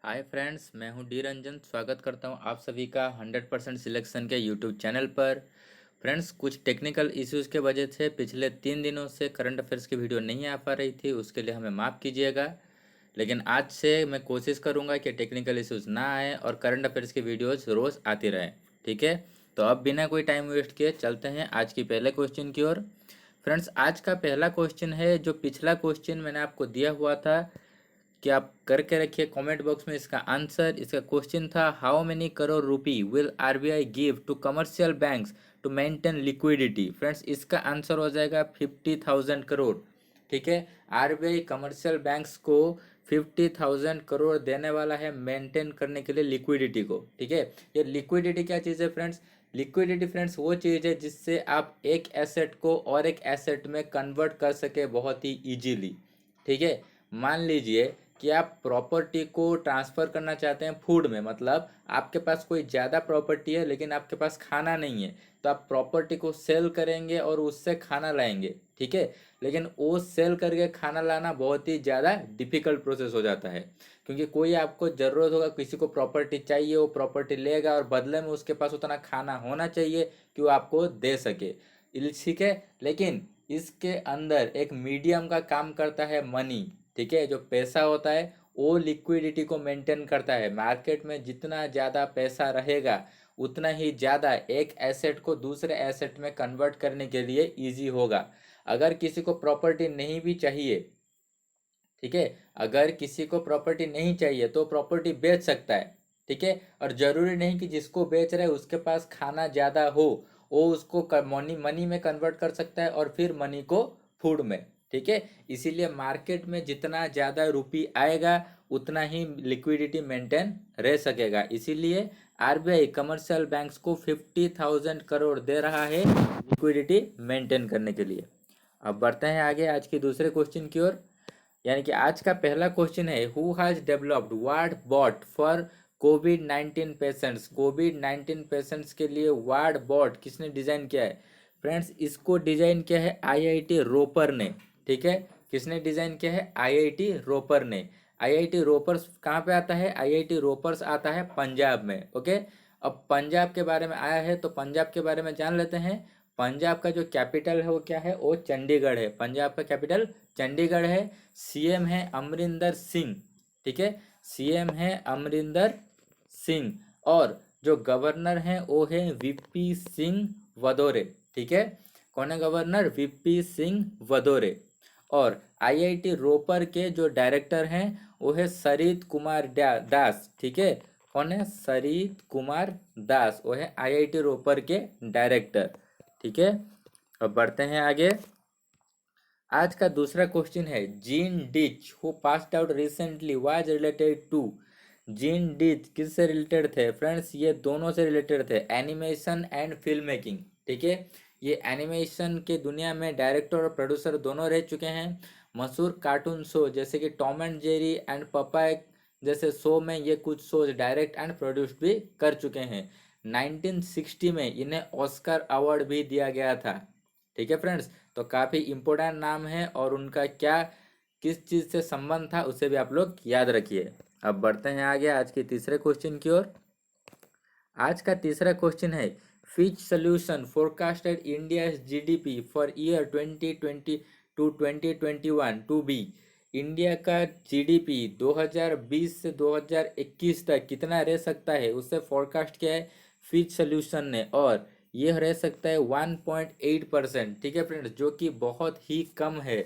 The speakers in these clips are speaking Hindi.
हाय फ्रेंड्स, मैं हूं डी रंजन। स्वागत करता हूं आप सभी का 100% सिलेक्शन के यूट्यूब चैनल पर। फ्रेंड्स, कुछ टेक्निकल इश्यूज़ के वजह से पिछले 3 दिनों से करंट अफेयर्स की वीडियो नहीं आ पा रही थी, उसके लिए हमें माफ़ कीजिएगा। लेकिन आज से मैं कोशिश करूंगा कि टेक्निकल इश्यूज़ ना आए और करंट अफेयर्स की वीडियोज़ रोज़ आती रहें। ठीक है, तो अब बिना कोई टाइम वेस्ट किए चलते हैं आज की पहले क्वेश्चन की ओर। फ्रेंड्स, आज का पहला क्वेश्चन है, जो पिछला क्वेश्चन मैंने आपको दिया हुआ था कि आप करके रखिए कमेंट बॉक्स में इसका आंसर। इसका क्वेश्चन था, how many crore rupee will RBI give to commercial banks to maintain liquidity. Friends, इसका आंसर हो जाएगा 50,000 करोड़। ठीक है, आरबीआई कमर्शियल बैंक्स को 50,000 करोड़ देने वाला है मेंटेन करने के लिए लिक्विडिटी को। ठीक है, ये लिक्विडिटी क्या चीज़ है फ्रेंड्स? लिक्विडिटी फ्रेंड्स वो चीज़ है जिससे आप एक एसेट को और एक एसेट में कन्वर्ट कर सके बहुत ही इजीली। ठीक है, मान लीजिए कि आप प्रॉपर्टी को ट्रांसफ़र करना चाहते हैं फूड में, मतलब आपके पास कोई ज़्यादा प्रॉपर्टी है लेकिन आपके पास खाना नहीं है, तो आप प्रॉपर्टी को सेल करेंगे और उससे खाना लाएंगे। ठीक है, लेकिन वो सेल करके खाना लाना बहुत ही ज़्यादा डिफिकल्ट प्रोसेस हो जाता है, क्योंकि कोई आपको ज़रूरत होगा, किसी को प्रॉपर्टी चाहिए, वो प्रॉपर्टी लेगा और बदले में उसके पास उतना खाना होना चाहिए कि वो आपको दे सके। ठीक है, लेकिन इसके अंदर एक मीडियम का काम करता है मनी। ठीक है, जो पैसा होता है वो लिक्विडिटी को मेंटेन करता है। मार्केट में जितना ज़्यादा पैसा रहेगा उतना ही ज़्यादा एक एसेट को दूसरे एसेट में कन्वर्ट करने के लिए इजी होगा। अगर किसी को प्रॉपर्टी नहीं भी चाहिए, ठीक है, अगर किसी को प्रॉपर्टी नहीं चाहिए तो प्रॉपर्टी बेच सकता है। ठीक है, और ज़रूरी नहीं कि जिसको बेच रहे उसके पास खाना ज़्यादा हो, वो उसको मनी मनी में कन्वर्ट कर सकता है और फिर मनी को फूड में। ठीक है, इसीलिए मार्केट में जितना ज़्यादा रुपी आएगा उतना ही लिक्विडिटी मेंटेन रह सकेगा। इसीलिए आरबीआई कमर्शियल बैंक्स को 50,000 करोड़ दे रहा है लिक्विडिटी मेंटेन करने के लिए। अब बढ़ते हैं आगे आज के दूसरे क्वेश्चन की ओर। यानी कि आज का पहला क्वेश्चन है, who has developed ward bot for covid 19 patients. Covid 19 patients के लिए वार्ड बॉट किसने डिजाइन किया है? फ्रेंड्स, इसको डिजाइन किया है आईआईटी रोपर ने। ठीक है, किसने डिजाइन किया है? आईआईटी रोपर ने। आईआईटी रोपर्स कहाँ पे आता है? आईआईटी रोपर्स आता है पंजाब में। ओके, अब पंजाब के बारे में आया है तो पंजाब के बारे में जान लेते हैं। पंजाब का जो कैपिटल है वो क्या है? वो चंडीगढ़ है। पंजाब का कैपिटल चंडीगढ़ है। सीएम है अमरिंदर सिंह। ठीक है, सीएम है अमरिंदर सिंह। और जो गवर्नर है वो है वीपी सिंह वदोरे। ठीक है, कौन है गवर्नर? वीपी सिंह वदोरे। और आईआईटी रोपर के जो डायरेक्टर हैं वो है सरित कुमार दास। ठीक है, कौन है? सरित कुमार दास, वो है आईआईटी रोपर के डायरेक्टर। ठीक है, अब बढ़ते हैं आगे। आज का दूसरा क्वेश्चन है, Gene Deitch who passed out recently was related to. Gene Deitch किससे रिलेटेड थे? फ्रेंड्स, ये दोनों से रिलेटेड थे, एनिमेशन एंड फिल्म मेकिंग। ठीक है, ये एनिमेशन के दुनिया में डायरेक्टर और प्रोड्यूसर दोनों रह चुके हैं। मशहूर कार्टून शो जैसे कि Tom and Jerry and papaya जैसे शो में ये कुछ शोज डायरेक्ट एंड प्रोड्यूस्ड भी कर चुके हैं। 1960 में इन्हें ऑस्कर अवार्ड भी दिया गया था। ठीक है फ्रेंड्स, तो काफ़ी इम्पोर्टेंट नाम है और उनका क्या किस चीज़ से संबंध था उसे भी आप लोग याद रखिए। अब बढ़ते हैं आगे आज के तीसरे क्वेश्चन की ओर। आज का तीसरा क्वेश्चन है, Fitch solution forecasted India GDP for year 2020 to 2021 to be. India का जीडीपी 2020 से 2021 तक कितना रह सकता है उसे फोरकास्ट किया है फिच सोल्यूशन ने, और यह रह सकता है 1.8%। ठीक है फ्रेंड्स, जो कि बहुत ही कम है।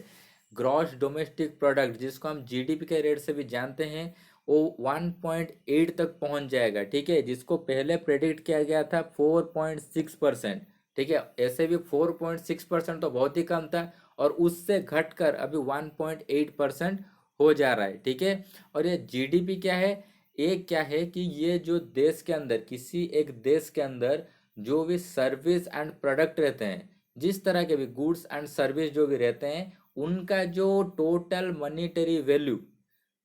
ग्रॉस डोमेस्टिक प्रोडक्ट जिसको हम जीडीपी के रेट से भी जानते हैं, वो 1.8 तक पहुंच जाएगा। ठीक है, जिसको पहले प्रेडिक्ट किया गया था 4.6%। ठीक है, ऐसे भी 4.6% तो बहुत ही कम था और उससे घटकर अभी 1.8% हो जा रहा है। ठीक है, और ये जीडीपी क्या है? एक क्या है कि ये जो देश के अंदर, किसी एक देश के अंदर जो भी सर्विस एंड प्रोडक्ट रहते हैं, जिस तरह के भी गुड्स एंड सर्विस जो भी रहते हैं, उनका जो टोटल मॉनेटरी वैल्यू,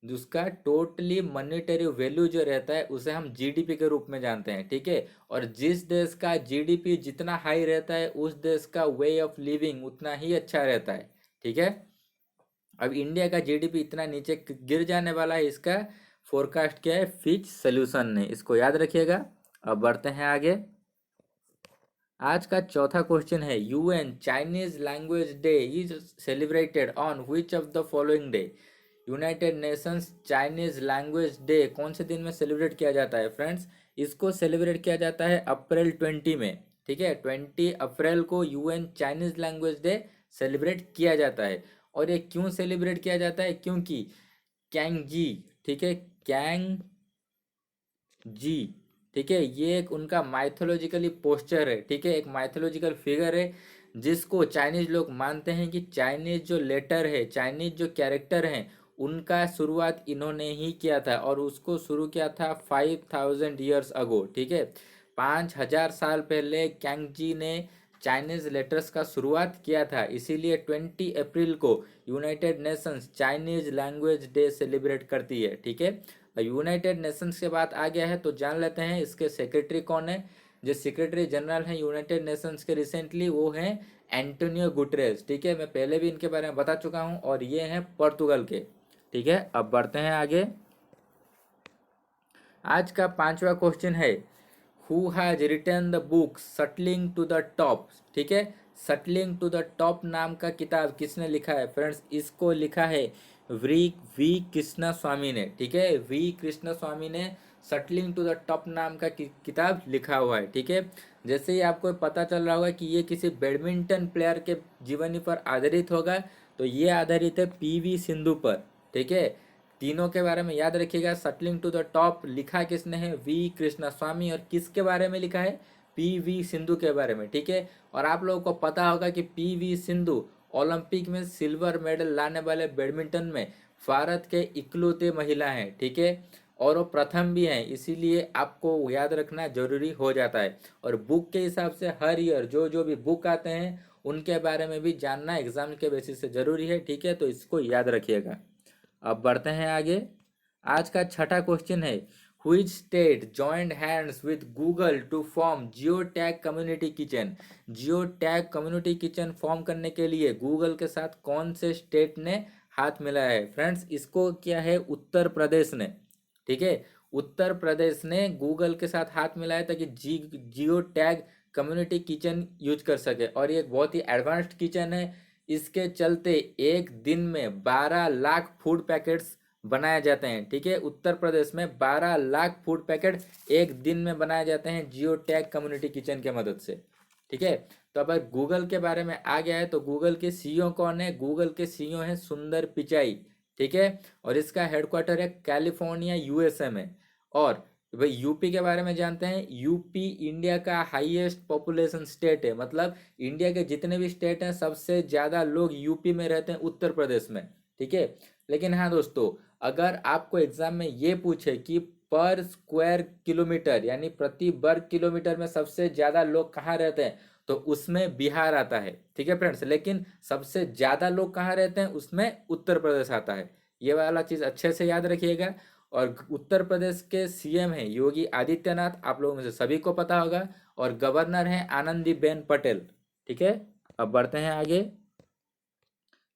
जिसका टोटली मॉनेटरी वैल्यू जो रहता है उसे हम जीडीपी के रूप में जानते हैं। ठीक है, और जिस देश का जीडीपी जितना हाई रहता है उस देश का वे ऑफ लिविंग उतना ही अच्छा रहता है। ठीक है, अब इंडिया का जीडीपी इतना नीचे गिर जाने वाला है, इसका फोरकास्ट किया है फिच सोल्यूशन ने, इसको याद रखिएगा। अब बढ़ते हैं आगे। आज का चौथा क्वेश्चन है, UN Chinese language day is celebrated on which of the following day. United Nations Chinese language day कौन से दिन में सेलिब्रेट किया जाता है फ्रेंड्स? इसको सेलिब्रेट किया जाता है अप्रैल 20 में। ठीक है, 20 अप्रैल को UN Chinese language day celebrate किया जाता है। और ये क्यों सेलिब्रेट किया जाता है? क्योंकि कैंग जी, ठीक है, कैंग जी, ठीक है, ये एक उनका माइथोलॉजिकली पोस्चर है। ठीक है, एक माइथोलॉजिकल फिगर है जिसको चाइनीज लोग मानते हैं कि चाइनीज जो लेटर है, चाइनीज जो कैरेक्टर हैं, उनका शुरुआत इन्होंने ही किया था और उसको शुरू किया था 5000 ईयर्स अगो। ठीक है, 5000 साल पहले कैंग जी ने चाइनीज लेटर्स का शुरुआत किया था। इसीलिए 20 अप्रैल को United Nations Chinese language day celebrate करती है। ठीक है, यूनाइटेड नेशंस के बात आ गया है तो जान लेते हैं इसके सेक्रेटरी कौन है। जो सेक्रेटरी जनरल हैं यूनाइटेड नेशंस के रिसेंटली, वो हैं एंटोनियो गुटरेस। ठीक है, मैं पहले भी इनके बारे में बता चुका हूं और ये हैं पोर्तुगल के। ठीक है, अब बढ़ते हैं आगे। आज का पांचवा क्वेश्चन है, who has written the book settling to the top. ठीक है, सटलिंग टू द टॉप नाम का किताब किसने लिखा है फ्रेंड्स? इसको लिखा है वी कृष्णा स्वामी ने। ठीक है, वी कृष्णा स्वामी ने सटलिंग टू द टॉप नाम का किताब लिखा हुआ है। ठीक है, जैसे ही आपको पता चल रहा होगा कि ये किसी बैडमिंटन प्लेयर के जीवनी पर आधारित होगा, तो ये आधारित है पीवी सिंधु पर। ठीक है, तीनों के बारे में याद रखिएगा। सटलिंग टू द टॉप लिखा किसने है? वी कृष्णा स्वामी। और किसके बारे में लिखा है? पीवी सिंधु के बारे में। ठीक है, और आप लोगों को पता होगा कि पीवी सिंधु ओलंपिक में सिल्वर मेडल लाने वाले बैडमिंटन में भारत के इकलौते महिला हैं। ठीक है, और वो प्रथम भी हैं, इसीलिए आपको याद रखना जरूरी हो जाता है। और बुक के हिसाब से हर ईयर जो जो भी बुक आते हैं उनके बारे में भी जानना एग्जाम के बेसिस से जरूरी है। ठीक है, तो इसको याद रखिएगा। अब बढ़ते हैं आगे। आज का छठा क्वेश्चन है, which state joined hands with Google to form geo tag community kitchen. Geo tag community kitchen form करने के लिए गूगल के साथ कौन से स्टेट ने हाथ मिलाया है फ्रेंड्स? इसको किया है उत्तर प्रदेश ने। ठीक है, उत्तर प्रदेश ने गूगल के साथ हाथ मिलाया ताकि जियो टैग कम्युनिटी किचन यूज कर सके। और ये एक बहुत ही एडवांस्ड किचन है। इसके चलते एक दिन में 12 लाख फूड पैकेट्स बनाए जाते हैं। ठीक है, उत्तर प्रदेश में 12 लाख फूड पैकेट एक दिन में बनाए जाते हैं जियो टैग कम्युनिटी किचन के मदद से। ठीक है, तो अगर गूगल के बारे में आ गया है तो गूगल के सीईओ कौन है? गूगल के सीईओ हैं सुंदर पिचाई। ठीक है, और इसका हेडक्वार्टर है कैलिफोर्निया यूएसए में। और भाई यूपी के बारे में जानते हैं, यूपी इंडिया का हाईएस्ट पॉपुलेशन स्टेट है। मतलब इंडिया के जितने भी स्टेट हैं सबसे ज़्यादा लोग यूपी में रहते हैं उत्तर प्रदेश में। ठीक है, लेकिन हाँ दोस्तों, अगर आपको एग्जाम में ये पूछे कि पर स्क्वायर किलोमीटर यानी प्रति वर्ग किलोमीटर में सबसे ज़्यादा लोग कहाँ रहते हैं, तो उसमें बिहार आता है। ठीक है फ्रेंड्स, लेकिन सबसे ज़्यादा लोग कहाँ रहते हैं उसमें उत्तर प्रदेश आता है। ये वाला चीज़ अच्छे से याद रखिएगा। और उत्तर प्रदेश के सीएम हैं योगी आदित्यनाथ, आप लोगों में से सभी को पता होगा। और गवर्नर हैं आनंदीबेन पटेल। ठीक है, अब बढ़ते हैं आगे।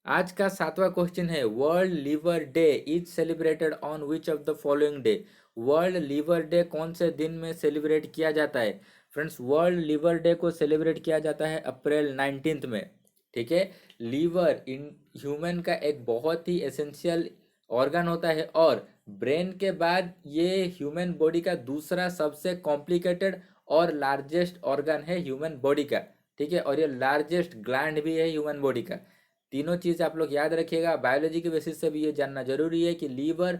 आज का सातवां क्वेश्चन है, world liver day is celebrated on which of the following day. World liver day कौन से दिन में सेलिब्रेट किया जाता है फ्रेंड्स? वर्ल्ड लिवर डे को सेलिब्रेट किया जाता है अप्रैल 19 में। ठीक है, लीवर इन ह्यूमन का एक बहुत ही एसेंशियल ऑर्गन होता है और ब्रेन के बाद ये ह्यूमन बॉडी का दूसरा सबसे कॉम्प्लिकेटेड और लार्जेस्ट ऑर्गन है ह्यूमन बॉडी का। ठीक है, और ये लार्जेस्ट ग्लैंड भी है ह्यूमन बॉडी का। तीनों चीज़ आप लोग याद रखिएगा। बायोलॉजी के बेसिस से भी ये जानना जरूरी है कि लीवर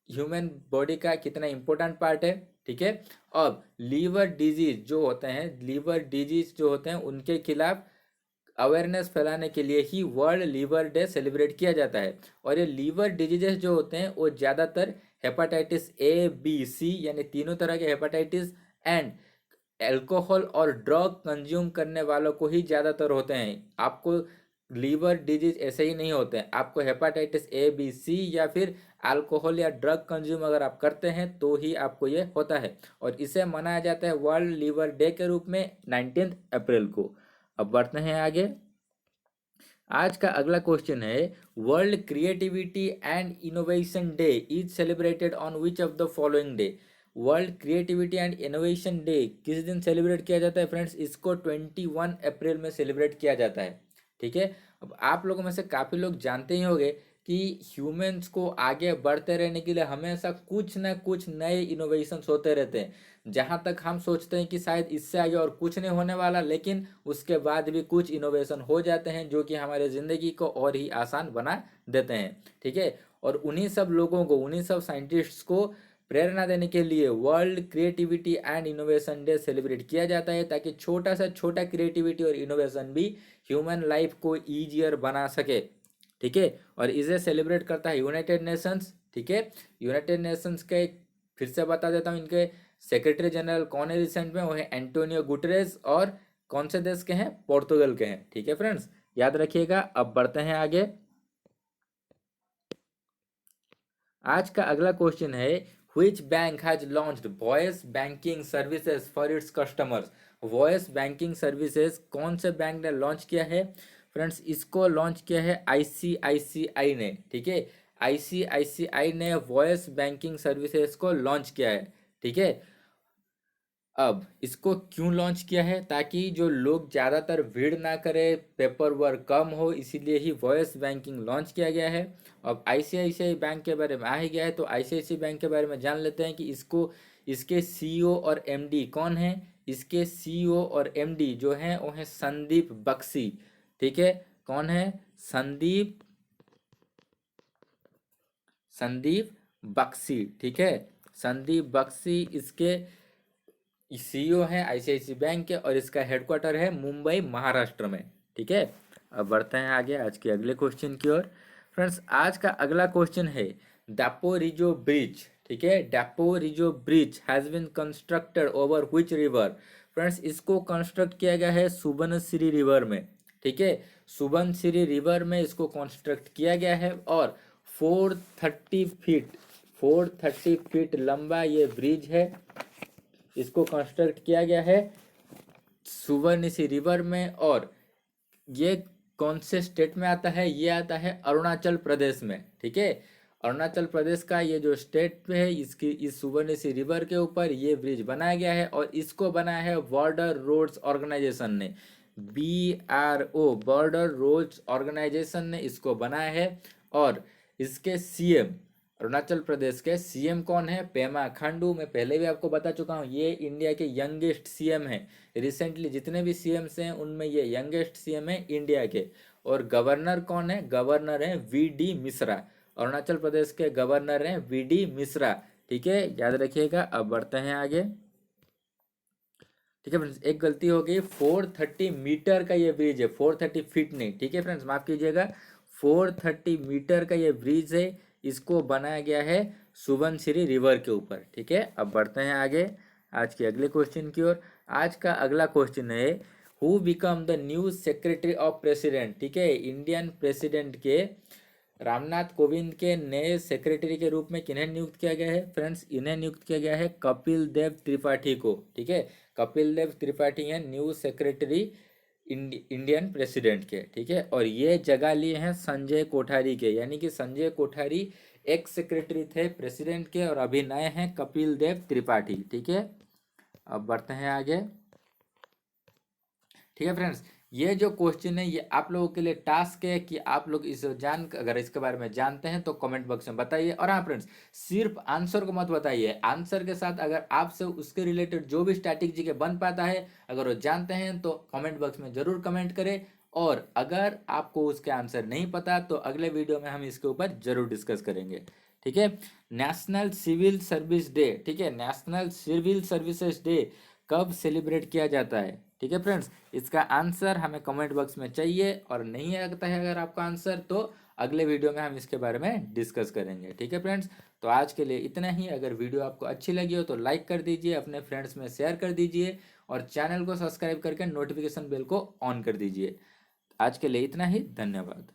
ह्यूमन बॉडी का कितना इंपॉर्टेंट पार्ट है। ठीक है, अब लीवर डिजीज जो होते हैं, लीवर डिजीज जो होते हैं उनके खिलाफ अवेयरनेस फैलाने के लिए ही वर्ल्ड लीवर डे सेलिब्रेट किया जाता है। और ये लीवर डिजीजेस जो होते हैं वो ज़्यादातर हेपाटाइटिस ए बी सी यानी तीनों तरह के हेपाटाइटिस एंड अल्कोहल और ड्रग कंज्यूम करने वालों को ही ज़्यादातर होते हैं। आपको लीवर डिजीज ऐसे ही नहीं होते हैं, आपको हेपाटाइटिस ए बी सी या फिर अल्कोहल या ड्रग कंज्यूम अगर आप करते हैं तो ही आपको ये होता है। और इसे मनाया जाता है वर्ल्ड लीवर डे के रूप में 19 अप्रैल को। अब बढ़ते हैं आगे। आज का अगला क्वेश्चन है, world creativity and innovation day is celebrated on which of the following day. World creativity and innovation day किस दिन सेलिब्रेट किया जाता है फ्रेंड्स? इसको 21 अप्रैल में सेलिब्रेट किया जाता है। ठीक है, अब आप लोगों में से काफ़ी लोग जानते ही होंगे कि ह्यूमंस को आगे बढ़ते रहने के लिए हमेशा कुछ ना कुछ नए इनोवेशंस होते रहते हैं। जहाँ तक हम सोचते हैं कि शायद इससे आगे और कुछ नहीं होने वाला, लेकिन उसके बाद भी कुछ इनोवेशन हो जाते हैं जो कि हमारे ज़िंदगी को और ही आसान बना देते हैं। ठीक है, और उन्हीं सब लोगों को, उन्हीं सब साइंटिस्ट्स को प्रेरणा देने के लिए world creativity and innovation day celebrate किया जाता है, ताकि छोटा से छोटा क्रिएटिविटी और इनोवेशन भी ह्यूमन लाइफ को ईजियर बना सके। ठीक है, और इसे सेलिब्रेट करता है यूनाइटेड नेशंस। ठीक है, यूनाइटेड नेशंस के फिर से बता देता हूँ, इनके सेक्रेटरी जनरल कौन है रिसेंट में? वो है एंटोनियो गुटरेस, और कौन से देश के हैं? पोर्तुगल के हैं। ठीक है फ्रेंड्स, याद रखिएगा। अब बढ़ते हैं आगे। आज का अगला क्वेश्चन है, which bank has launched voice banking services for its customers. Voice banking services कौन से बैंक ने लॉन्च किया है फ्रेंड्स? इसको लॉन्च किया है आईसीआईसीआई ने। ठीक है, आईसीआईसीआई ने वॉइस बैंकिंग सर्विसेज को लॉन्च किया है। ठीक है, अब इसको क्यों लॉन्च किया है? ताकि जो लोग ज़्यादातर भीड़ ना करें, पेपर वर्क कम हो, इसीलिए ही वॉइस बैंकिंग लॉन्च किया गया है। अब आईसीआईसीआई बैंक के बारे में आ ही गया है, तो आईसीआईसीआई बैंक के बारे में जान लेते हैं कि इसके सीईओ और एमडी कौन है। इसके सीईओ और एमडी जो हैं वो हैं संदीप बख्शी। ठीक है, कौन है? संदीप संदीप बख्शी। ठीक है, संदीप बख्शी इसके सीईओ है आईसीआईसीआई बैंक के, और इसका हेडक्वार्टर है मुंबई, महाराष्ट्र में। ठीक है, अब बढ़ते हैं आगे आज के अगले क्वेश्चन की ओर। फ्रेंड्स, आज का अगला क्वेश्चन है, दापोरिजो ब्रिज। ठीक है, Daporijo bridge has been constructed over which river. Friends, इसको कंस्ट्रक्ट किया गया है सुबनसिरी रिवर में। ठीक है, सुबनसिरी रिवर में इसको कंस्ट्रक्ट किया गया है, और 430 फीट लंबा ये ब्रिज है। इसको कंस्ट्रक्ट किया गया है सुबनसिरी रिवर में, और ये कौन से स्टेट में आता है? ये आता है अरुणाचल प्रदेश में। ठीक है, अरुणाचल प्रदेश का ये जो स्टेट है, इसकी इस सुबनसिरी रिवर के ऊपर ये ब्रिज बनाया गया है, और इसको बनाया है बॉर्डर रोड्स ऑर्गेनाइजेशन ने। BRO, बॉर्डर रोड्स ऑर्गेनाइजेशन ने इसको बनाया है। और इसके सीएम, अरुणाचल प्रदेश के सीएम कौन है? पेमा खांडू। मैं पहले भी आपको बता चुका हूँ, ये इंडिया के यंगेस्ट सीएम है। रिसेंटली जितने भी सीएम्स हैं उनमें ये यंगेस्ट सीएम है इंडिया के। और गवर्नर कौन है? गवर्नर है VD मिश्रा। अरुणाचल प्रदेश के गवर्नर हैं VD मिश्रा। ठीक है, याद रखिएगा। अब बढ़ते हैं आगे। ठीक है फ्रेंड्स, एक गलती हो गई, 430 मीटर का ये ब्रिज है, 430 फीट नहीं। ठीक है फ्रेंड्स, माफ कीजिएगा, 430 मीटर का ये ब्रिज है। इसको बनाया गया है सुबनसिरी रिवर के ऊपर। ठीक है, अब बढ़ते हैं आगे आज के अगले क्वेश्चन की ओर। आज का अगला क्वेश्चन है, who become the new secretary of president. ठीक है, इंडियन प्रेसिडेंट के रामनाथ कोविंद के नए सेक्रेटरी के रूप में किन्हें नियुक्त किया गया है फ्रेंड्स? इन्हें नियुक्त किया गया है कपिल देव त्रिपाठी को। ठीक है, कपिल देव त्रिपाठी हैं न्यू सेक्रेटरी इंडियन प्रेसिडेंट के। ठीक है, और ये जगह लिए हैं संजय कोठारी के, यानी कि संजय कोठारी एक्स सेक्रेटरी थे प्रेसिडेंट के, और अभी नए हैं कपिल देव त्रिपाठी। ठीक है, अब बढ़ते हैं आगे। ठीक है फ्रेंड्स, ये जो क्वेश्चन है ये आप लोगों के लिए टास्क है कि आप लोग अगर इसके बारे में जानते हैं तो कमेंट बॉक्स में बताइए। और हाँ फ्रेंड्स, सिर्फ आंसर को मत बताइए, आंसर के साथ अगर आपसे उसके रिलेटेड जो भी स्ट्रैटेजी के बन पाता है, अगर वो जानते हैं तो कमेंट बॉक्स में जरूर कमेंट करें। और अगर आपको उसके आंसर नहीं पता तो अगले वीडियो में हम इसके ऊपर जरूर डिस्कस करेंगे। ठीक है, नेशनल सिविल सर्विस डे। ठीक है, नेशनल सिविल सर्विसेज डे कब सेलिब्रेट किया जाता है? ठीक है फ्रेंड्स, इसका आंसर हमें कमेंट बॉक्स में चाहिए, और नहीं आता है अगर आपका आंसर तो अगले वीडियो में हम इसके बारे में डिस्कस करेंगे। ठीक है फ्रेंड्स, तो आज के लिए इतना ही। अगर वीडियो आपको अच्छी लगी हो तो लाइक कर दीजिए, अपने फ्रेंड्स में शेयर कर दीजिए, और चैनल को सब्सक्राइब करके नोटिफिकेशन बेल को ऑन कर दीजिए। आज के लिए इतना ही, धन्यवाद।